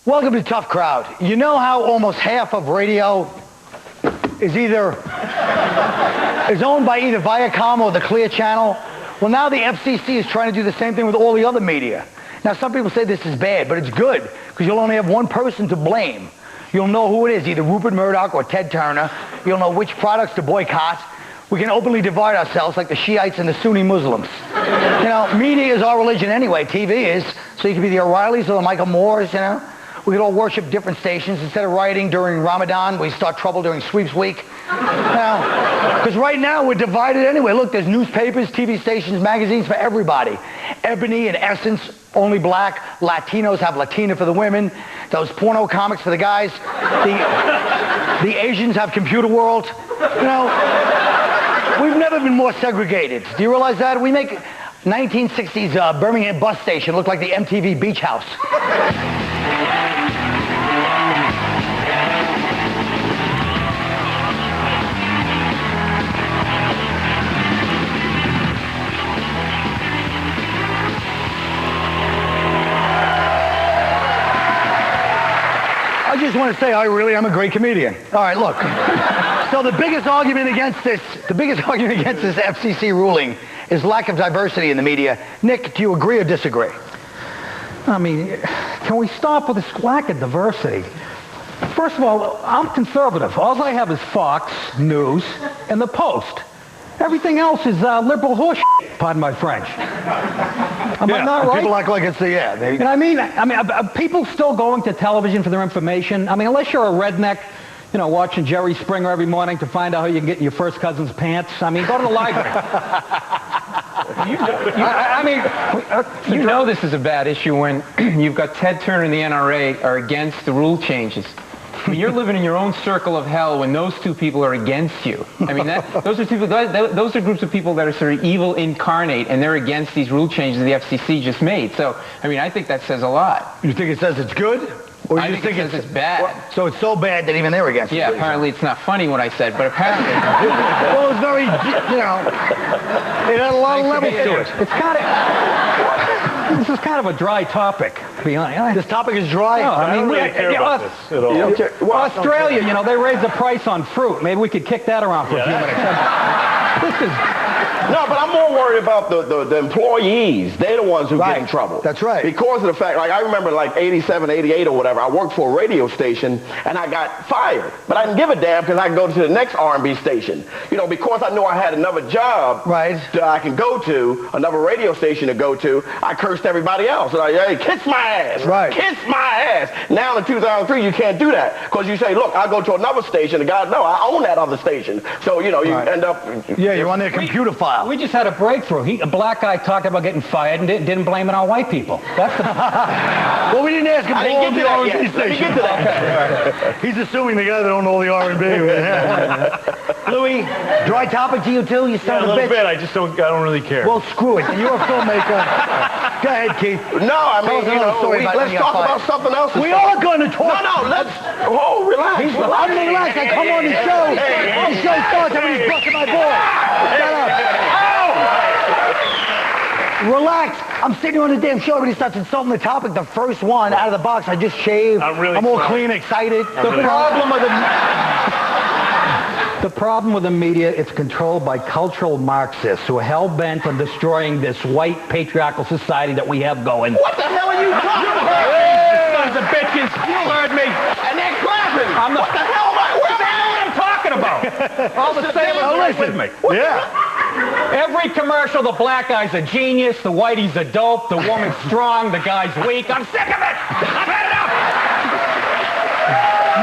Welcome to Tough Crowd. You know how almost half of radio is owned by either Viacom or the Clear Channel? Well, now the FCC is trying to do the same thing with all the other media. Now, some people say this is bad, but it's good, because you'll only have one person to blame. You'll know who it is, either Rupert Murdoch or Ted Turner. You'll know which products to boycott. We can openly divide ourselves like the Shiites and the Sunni Muslims. You know, media is our religion anyway. TV is, so you can be the O'Reillys or the Michael Moores, you know. We could all worship different stations. Instead of rioting during Ramadan, we start trouble during Sweeps Week. Because right now we're divided anyway. Look, there's newspapers, TV stations, magazines for everybody. Ebony and Essence, only black. Latinos have Latina for the women. Those porno comics for the guys. The Asians have Computer World. You know, we've never been more segregated. Do you realize that? We make 1960s Birmingham bus station look like the MTV Beach House. I just want to say I really am a great comedian. All right, look. So the biggest argument against this FCC ruling is lack of diversity in the media. Nick, do you agree or disagree? I mean, can we stop with this lack of diversity? First of all, I'm conservative. All I have is Fox News and the Post. Everything else is liberal horse. Pardon my French. Am I not right? People act like it's the And I mean, are people still going to television for their information? I mean, unless you're a redneck, you know, watching Jerry Springer every morning to find out how you can get in your first cousin's pants. I mean, go to the library. You know this is a bad issue when you've got Ted Turner and the NRA are against the rule changes. I mean, you're living in your own circle of hell when those two people are against you. I mean, those are groups of people that are sort of evil incarnate, and they're against these rule changes the FCC just made. So, I mean, I think that says a lot. You think it says it's good? Or I think it says it's bad. So it's so bad that even they're against it. Yeah, apparently it's not funny what I said, but apparently... Well, it's very, you know, it had a lot of levels to it. It's kind of... This is kind of a dry topic, to be honest. This topic is dry? No, I don't really care about this at all. Well, Australia, you know, they raised the price on fruit. Maybe we could kick that around for a few minutes. This is... No, but I'm more worried about the employees. They're the ones who get in trouble. That's right. Because of the fact, like I remember like 87, 88 or whatever, I worked for a radio station and I got fired. But I didn't give a damn because I could go to the next R&B station. You know, because I knew I had another job that I can go to, another radio station to go to, I cursed everybody else. And hey, kiss my ass. Right. Kiss my ass. Now in 2003, you can't do that. Because you say, look, I'll go to another station. The guy, no, I own that other station. So, you know, you end up... Yeah, you're on their computer file. We just had a breakthrough. A black guy talked about getting fired and didn't blame it on white people. That's the... Well, we didn't ask him I didn't get to that yet. Let me get to that. Okay. He's assuming the guy that don't know the R&B. Louis, dry topic to you too? You son of a bitch. A little bit. I don't really care. Well, screw it. You're a filmmaker. Go ahead, Keith. No, I mean, you know, let's talk about something else. We are going to talk. No, let's... Oh, relax. I'm relaxed. I come on the show. The show starts. Everybody's busting my ball. Shut up. Relax. I'm sitting on the damn show. Everybody starts insulting the topic. The first one out of the box. I just shaved. I'm all clean, excited. The problem with the media, it's controlled by cultural Marxists who are hell-bent on destroying this white patriarchal society that we have going. What the hell are you talking about? Hey, sons of bitches. You heard me. And they're clapping. What the hell am I? Where the hell am I talking about? All the sailors are right with me. Yeah. Every commercial, the black guy's a genius, the whitey's a dope, the woman's strong, the guy's weak. I'm sick of it! I've had enough!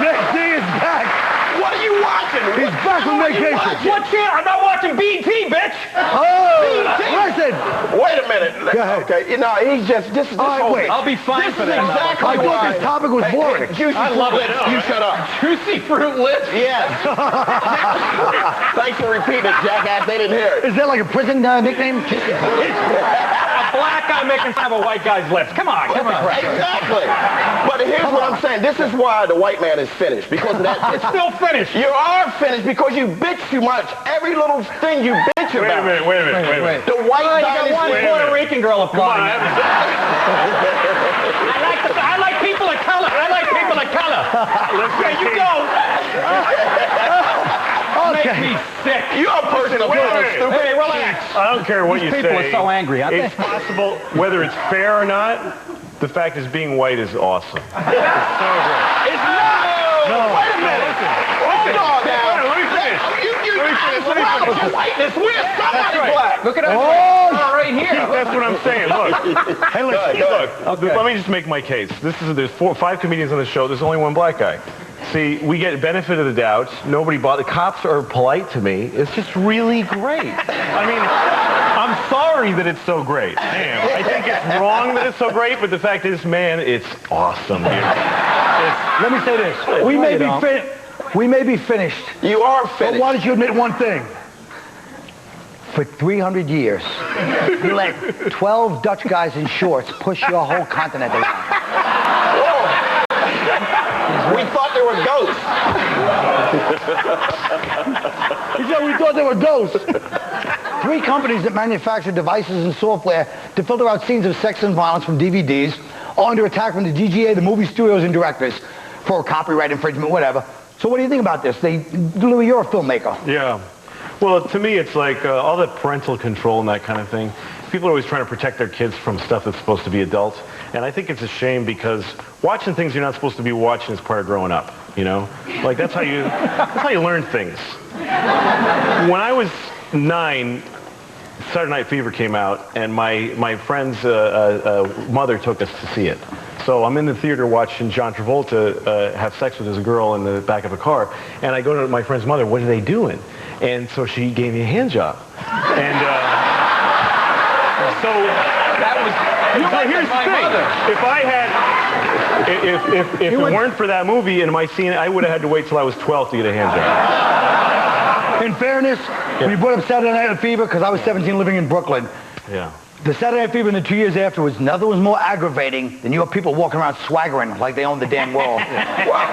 Next thing is back. What are you watching? He's back from vacation. What channel? I'm not watching BT, bitch! Oh! Listen! Wait a minute. Go ahead. Okay, you know, he's just... This whole wait. thing. I'll be fine for that. Exactly I thought this topic was boring. I love it. You shut up. Juicy Fruit Lips? Yes. Thanks for repeating it, jackass. They didn't hear it. Is that like a prison nickname? A black guy making fun of a white guy's lips. Come on, come on. Exactly. But here's what I'm saying. This is why the white man is finished. Because of that. It's still finished. You are finished because you bitch too much. Every little thing you bitch about. Wait a minute. The white you got one dynasty. Puerto Rican girl applauding. I like people that color. I like people of color. There you go. Okay. Make me sick. You're a person of stupid. Hey, relax. I don't care what you say. People are so angry, aren't they? It's possible, whether it's fair or not, the fact is being white is awesome. It's so great. It's not. No. Wait a minute. Hold on now. Let me finish. Let me finish. Whiteness. We're somebody black. Look at us right here. That's what I'm saying. Look. Hey, look. Let me just make my case. There's 5 comedians on the show. There's only one black guy. See, we get benefit of the doubt. Nobody bothers. The cops are polite to me. It's just really great. I mean, I'm sorry that it's so great. Damn. I think it's wrong that it's so great, but the fact is, man, it's awesome, dude. Let me say this. We may be finished. You are But finished. why don't you admit one thing? For 300 years, you let 12 Dutch guys in shorts push your whole continent around. We thought they were ghosts. He said we thought they were ghosts. 3 companies that manufacture devices and software to filter out scenes of sex and violence from DVDs are under attack from the DGA, the movie studios, and directors for copyright infringement, whatever. So what do you think about this? Louis, you're a filmmaker. Yeah. Well, to me, it's like all that parental control and that kind of thing. People are always trying to protect their kids from stuff that's supposed to be adult. And I think it's a shame because watching things you're not supposed to be watching is part of growing up, you know? Like, that's how you learn things. When I was 9, Saturday Night Fever came out, and my friend's mother took us to see it. So I'm in the theater watching John Travolta have sex with his girl in the back of a car, and I go to my friend's mother, what are they doing? And so she gave me a hand job. And so that was, so here's the thing. If I had, if it weren't for that movie and my scene, I would have had to wait till I was 12 to get a hand job. In fairness, when you brought up Saturday Night Fever, because I was 17 living in Brooklyn, yeah. The Saturday Night Fever in the 2 years afterwards, nothing was more aggravating than your people walking around swaggering like they own the damn world.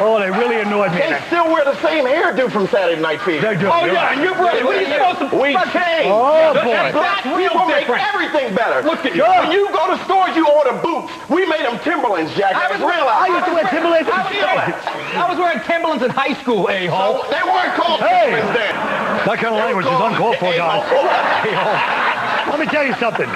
Oh, they really annoyed me. They still wear the same hairdo from Saturday Night Fever. They do. Oh, yeah, and you're right. What are you supposed to... We changed. Oh, boy. Black people make everything better. Look at you. When you go to stores, you order boots. We made them Timberlands, Jack. I used to wear Timberlands. I was wearing Timberlands in high school, a-hole. They weren't called Timberlands then. That kind of language is uncalled for, guys. Let me tell you something.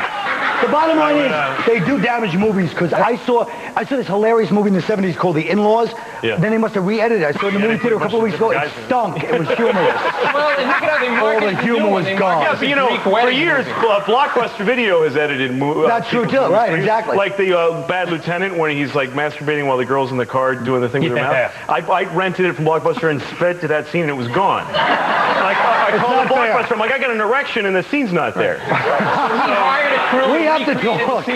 The bottom line is, they do damage movies, because I saw this hilarious movie in the 70s called The In-Laws. Yeah. Then they must have re-edited it. I saw it in the movie theater a couple of weeks ago. It stunk. It was humorless. Well, and look at how they market all the humor was gone. Yeah, but you know, for years, Blockbuster Video has edited movies. That's true, too. Right, exactly. Like the Bad Lieutenant, when he's like masturbating while the girl's in the car doing the thing with her mouth. I rented it from Blockbuster and sped to that scene, and it was gone. I called Blockbuster. I'm like, I got an erection, and the scene's not there. He hired a crew. We have to talk.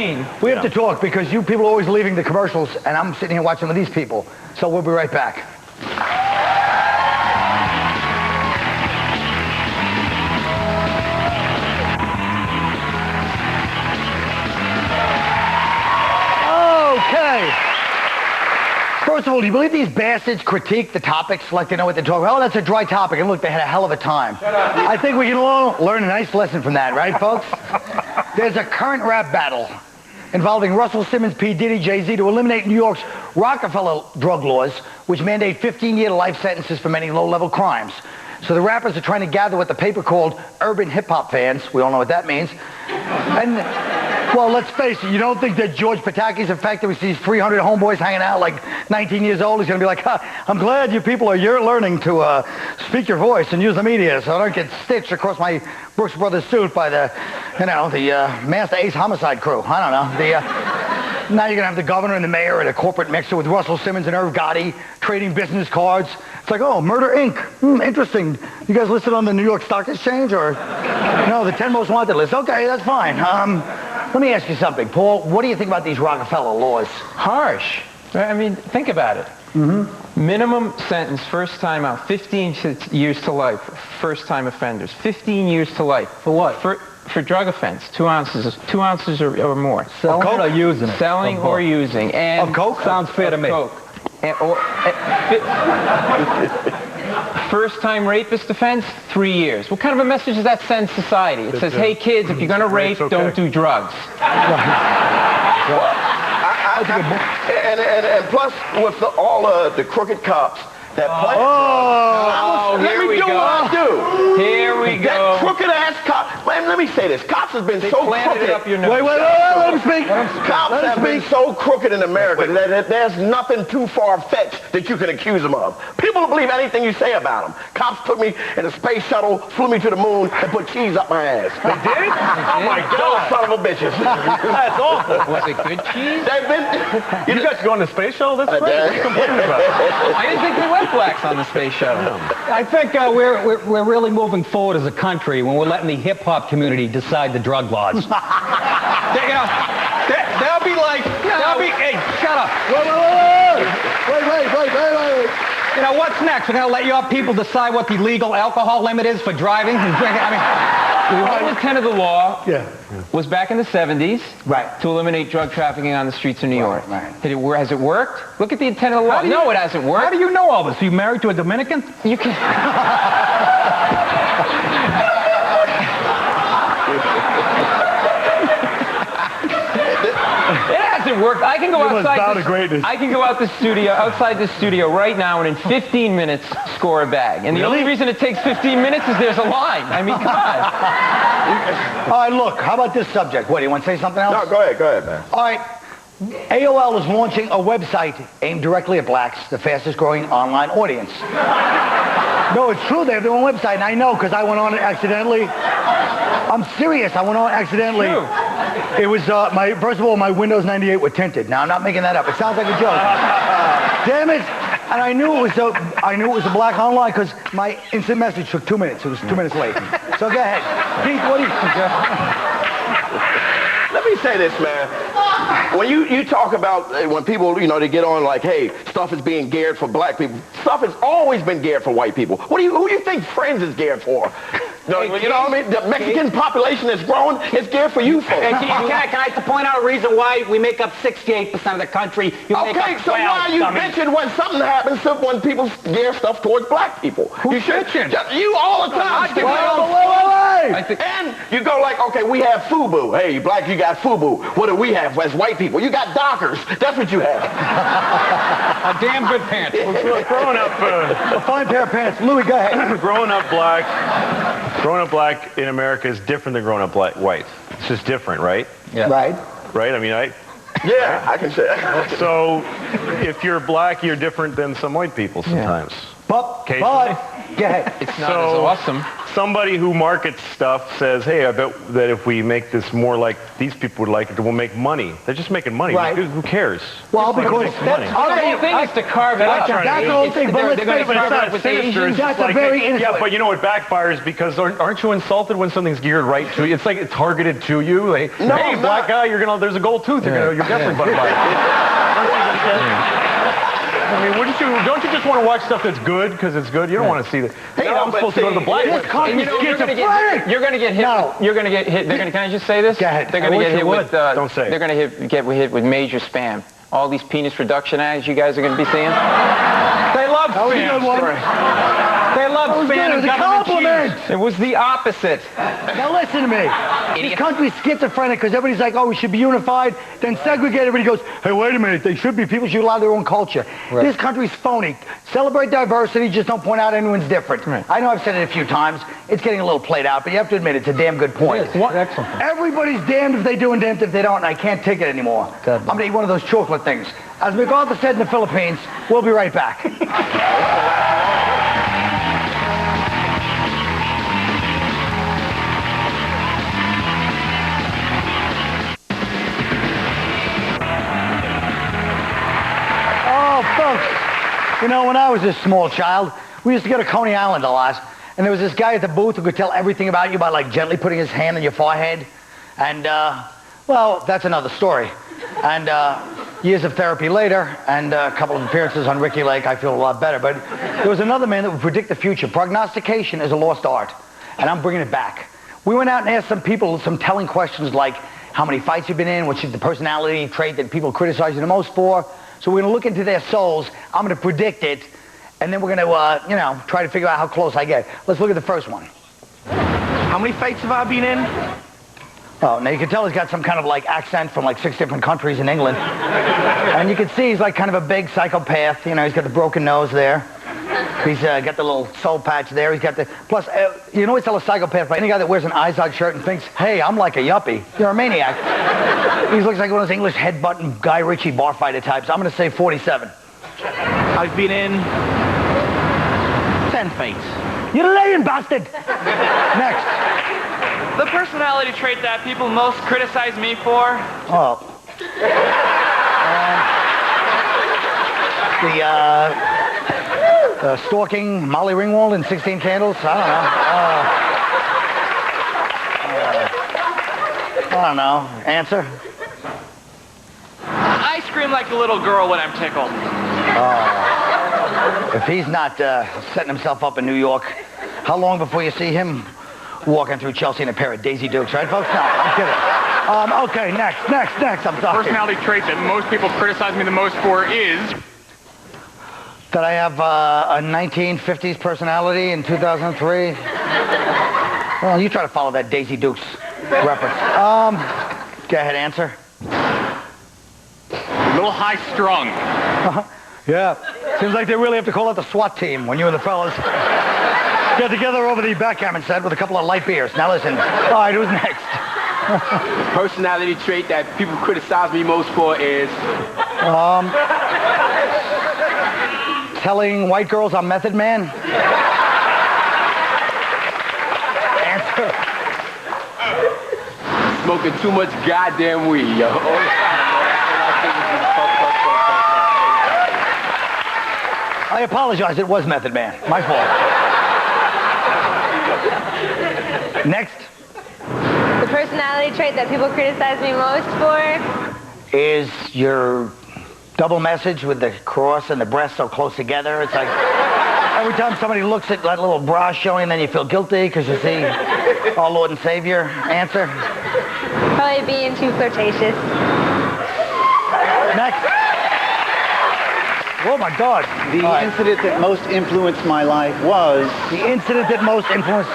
We have to talk because you people are always leaving the commercials, and I'm sitting here watching with these people. So we'll be right back. Okay. First of all, do you believe these bastards critique the topics like they know what they're talking about? Oh, that's a dry topic, and look, they had a hell of a time. I think we can all learn a nice lesson from that, right, folks? There's a current rap battle involving Russell Simmons, P. Diddy, Jay-Z to eliminate New York's Rockefeller drug laws, which mandate 15-year life sentences for many low-level crimes. So the rappers are trying to gather what the paper called urban hip-hop fans. We all know what that means. And, well, let's face it, you don't think that George Pataki's effect that we see 300 homeboys hanging out like 19 years old, he's going to be like, I'm glad you people you're learning to speak your voice and use the media so I don't get stitched across my Brooks Brothers suit by the Master Ace Homicide crew. I don't know. Now you're going to have the governor and the mayor at a corporate mixer with Russell Simmons and Irv Gotti trading business cards. It's like, oh, Murder Inc. Interesting. You guys listed on the New York Stock Exchange or no, the 10 most wanted list? Okay, that's fine. Let me ask you something, Paul. What do you think about these Rockefeller laws? Harsh. I mean, think about it. Mm-hmm. Minimum sentence, first time out, 15 years to life. First time offenders, 15 years to life. For what? For drug offense, 2 ounces or more. Selling or using it? Selling or using. And of coke? Sounds fair to me. Coke. First time rapist offense, 3 years. What kind of a message does that send society? It says, hey kids, if you're going to rape, don't do drugs. I And plus, with all the crooked cops that play. Here we go. What I do. Here we go. That crooked ass cop. Man, let me say this. Cops has been so crooked. Up your nose. Wait, let him speak. Cops have been so crooked in America that there's nothing too far-fetched that you can accuse them of. People will believe anything you say about them. Cops took me in a space shuttle, flew me to the moon, and put cheese up my ass. They did? Oh my God. Son of a bitches. That's awful. Was it good cheese? They've been... You guys go on the space shuttle? That's great. What are you complaining about? I didn't think there were blacks on the space shuttle. I think we're really moving forward as a country when we're letting the hip-hop community decide the drug laws. They'll be like, hey, shut up. Wait. You know, what's next? We're going to let your people decide what the legal alcohol limit is for driving and drinking? The whole intent of the law was back in the 70s to eliminate drug trafficking on the streets of New York. Has it worked? Look at the intent of the law. No, it hasn't worked. How do you know all this? Are you married to a Dominican? You can... It hasn't worked. I can go outside the studio right now and in 15 minutes score a bag. And the only reason it takes 15 minutes is there's a line. I mean, come on. All right, look, how about this subject? What, do you want to say something else? No, go ahead, man. All right. AOL is launching a website aimed directly at blacks, the fastest growing online audience. No, it's true. They have their own website, and I know because I went on it accidentally. I'm serious. I went on accidentally. True. It was first of all, my Windows 98 were tinted. Now I'm not making that up. It sounds like a joke. Damn it! And I knew it was a black online because my instant message took 2 minutes. It was 2 minutes late. So go ahead, Pete. What do you think? Let me say this, man. When you talk about when people, they get on like, hey, stuff is being geared for black people. Stuff has always been geared for white people. Who do you think Friends is geared for? You know what I mean? The Mexican population that's growing is geared for you folks. Can I point out a reason why we make up 68% of the country? Okay, so why are you bitching when something happens when people gear stuff towards black people? Who's bitching? You all the time. Wait. And you go like, okay, we have FUBU. Hey, you black, you got FUBU. What do we have as white people? You got Dockers. That's what you have. A damn good pants. Growing up... A fine pair of pants. Louis, go ahead. Growing up black in America is different than growing up white. It's just different, right? Yeah. Right. Right? I mean, Yeah, I can say that. So, if you're black, you're different than some white people sometimes. But, go ahead. It's not as awesome. Somebody who markets stuff says, hey, I bet that if we make this more like these people would like it, we'll make money. They're just making money. Right. Who cares? Well, because The whole thing is to carve it up. That's the whole thing. But They're going to carve it up with Asians. That's a very innocent. Yeah, but you know what backfires because aren't you insulted when something's geared right to you? It's like it's targeted to you. Like, hey, black guy, there's a gold tooth. You're definitely butt by it. I mean, don't you just want to watch stuff that's good because it's good? You don't want to see that. Hey, I'm supposed to go to the black. This country's schizophrenic. You're going to get hit. No. You're going to get hit. Can I just say this? Go ahead. They're going to get hit with. Don't say it. They're going to get hit with major spam. All these penis reduction ads you guys are going to be seeing. They love spam. They love spam. It was a compliment. It was the opposite. Now listen to me. This country's schizophrenic because everybody's like, oh, we should be unified. Then segregate. Everybody goes, hey, wait a minute. People should allow their own culture. Right. This country's phony. Celebrate diversity. Just don't point out anyone's different. Right. I know I've said it a few times. It's getting a little played out, but you have to admit it's a damn good point. Excellent. Everybody's damned if they do and damned if they don't, and I can't take it anymore. I'm going to eat one of those chocolate things. As MacArthur said in the Philippines, we'll be right back. Oh, folks, when I was a small child, we used to go to Coney Island a lot, and there was this guy at the booth who could tell everything about you by, like, gently putting his hand on your forehead. And, well, that's another story. And years of therapy later, and a couple of appearances on Ricky Lake, I feel a lot better. But there was another man that would predict the future. Prognostication is a lost art, and I'm bringing it back. We went out and asked some people some telling questions like, how many fights you've been in, what's the personality trait that people criticize you the most for. So we're going to look into their souls. I'm going to predict it, and then we're going to, try to figure out how close I get. Let's look at the first one. How many fights have I been in? Oh, now you can tell he's got some kind of like accent from like 6 different countries in England. And you can see he's like kind of a big psychopath. You know, he's got the broken nose there. He's got the little soul patch there. He's got the... Plus, you know, always tell a psychopath by any guy that wears an Izod shirt and thinks, hey, I'm like a yuppie. You're a maniac. He looks like one of those English headbutting Guy Ritchie bar fighter types. I'm going to say 47. I've been in 10 fights. You're lying, bastard! Next. The personality trait that people most criticize me for? Oh. Stalking Molly Ringwald in 16 Candles? I don't know. Answer? I scream like a little girl when I'm tickled. If he's not setting himself up in New York, how long before you see him walking through Chelsea in a pair of Daisy Dukes, right, folks? No, I'm kidding. Okay, next. I'm sorry. Personality trait that most people criticize me the most for is... That I have a 1950s personality in 2003. Well, you try to follow that Daisy Dukes reference. Go ahead, answer. A little high-strung. Yeah. Seems like they really have to call out the SWAT team when you and the fellas get together over the backgammon set with a couple of light beers. Now listen. All right, who's next? Personality trait that people criticize me most for is... Telling white girls I'm Method Man. Answer. Smoking too much goddamn weed, yo. I apologize, it was Method Man. My fault. Next. The personality trait that people criticize me most for? Is your double message with the cross and the breast so close together. It's like every time somebody looks at that little bra showing, then you feel guilty because you see our Lord and Savior. Answer. Probably being too flirtatious. Next. Oh my God. The incident that most influenced my life was... The incident that most influenced...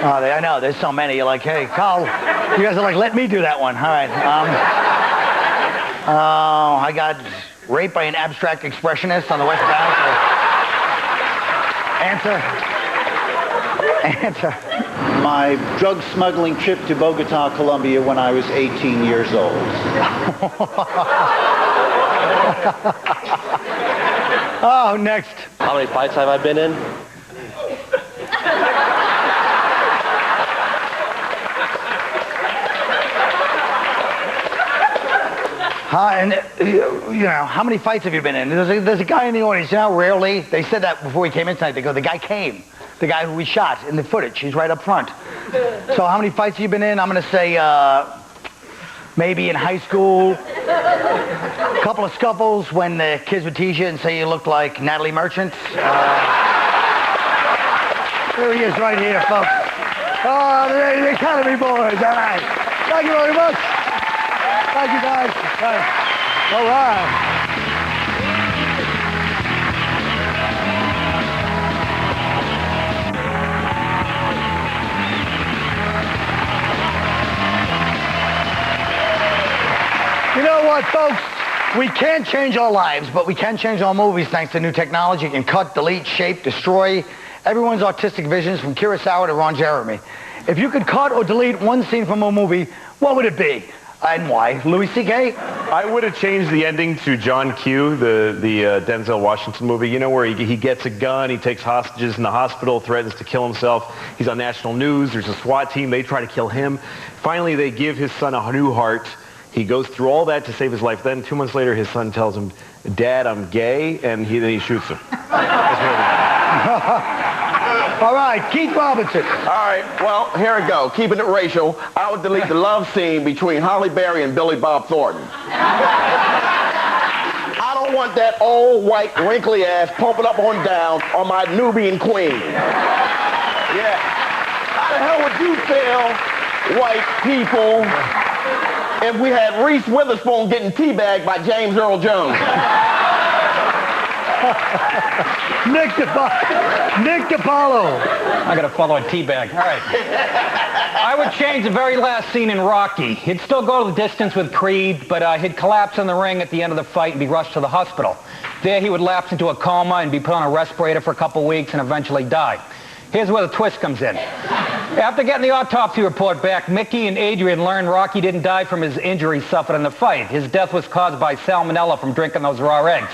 Oh, I know, there's so many. You're like, hey, Carl, you guys are like, let me do that one. All right. I got raped by an abstract expressionist on the West Bank. Answer. My drug smuggling trip to Bogota, Colombia when I was 18 years old. Oh, next. How many fights have I been in? And, you know, how many fights have you been in? There's a guy in the audience, you know, rarely, they said that before we came in tonight, they go, the guy came. The guy who we shot in the footage, he's right up front. So how many fights have you been in? I'm going to say maybe in high school, a couple of scuffles when the kids would tease you and say you looked like Natalie Merchant. There he is right here, folks. Oh, the Academy boys, all right. Thank you very much. Thank you, guys. All right. You know what, folks? We can't change our lives, but we can change our movies thanks to new technology. You can cut, delete, shape, destroy everyone's artistic visions from Kurosawa to Ron Jeremy. If you could cut or delete one scene from a movie, what would it be? And why? Louis C.K.? I would have changed the ending to John Q, the Denzel Washington movie. You know, where he gets a gun, he takes hostages in the hospital, threatens to kill himself. He's on national news. There's a SWAT team. They try to kill him. Finally, they give his son a new heart. He goes through all that to save his life. Then 2 months later, his son tells him, Dad, I'm gay, and then he shoots him. All right, Keith Robinson. All right, well, here we go. Keeping it racial, I would delete the love scene between Holly Berry and Billy Bob Thornton. I don't want that old, white, wrinkly ass pumping up on down on my Nubian queen. Yeah. How the hell would you feel, white people, if we had Reese Witherspoon getting teabagged by James Earl Jones? Nick Dipaolo. I got to follow a teabag. All right. I would change the very last scene in Rocky. He'd still go to the distance with Creed, but he'd collapse in the ring at the end of the fight and be rushed to the hospital. There he would lapse into a coma and be put on a respirator for a couple weeks and eventually die. Here's where the twist comes in. After getting the autopsy report back, Mickey and Adrian learned Rocky didn't die from his injuries suffered in the fight. His death was caused by salmonella from drinking those raw eggs.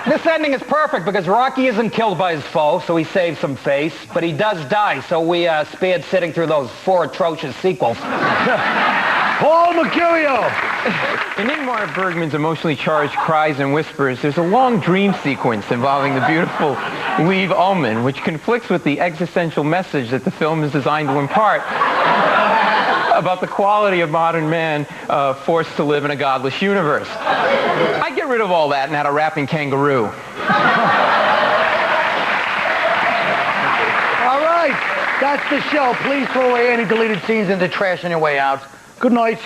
This ending is perfect because Rocky isn't killed by his foe, so he saves some face, but he does die, so we spared sitting through those 4 atrocious sequels. Paul Mecurio! In Ingmar Bergman's emotionally charged Cries and Whispers, there's a long dream sequence involving the beautiful Liv Ullmann, which conflicts with the existential message that the film is designed to impart about the quality of modern man forced to live in a godless universe. I'd get rid of all that and add a rapping kangaroo. All right, that's the show. Please throw away any deleted scenes in the trash on your way out. Good night.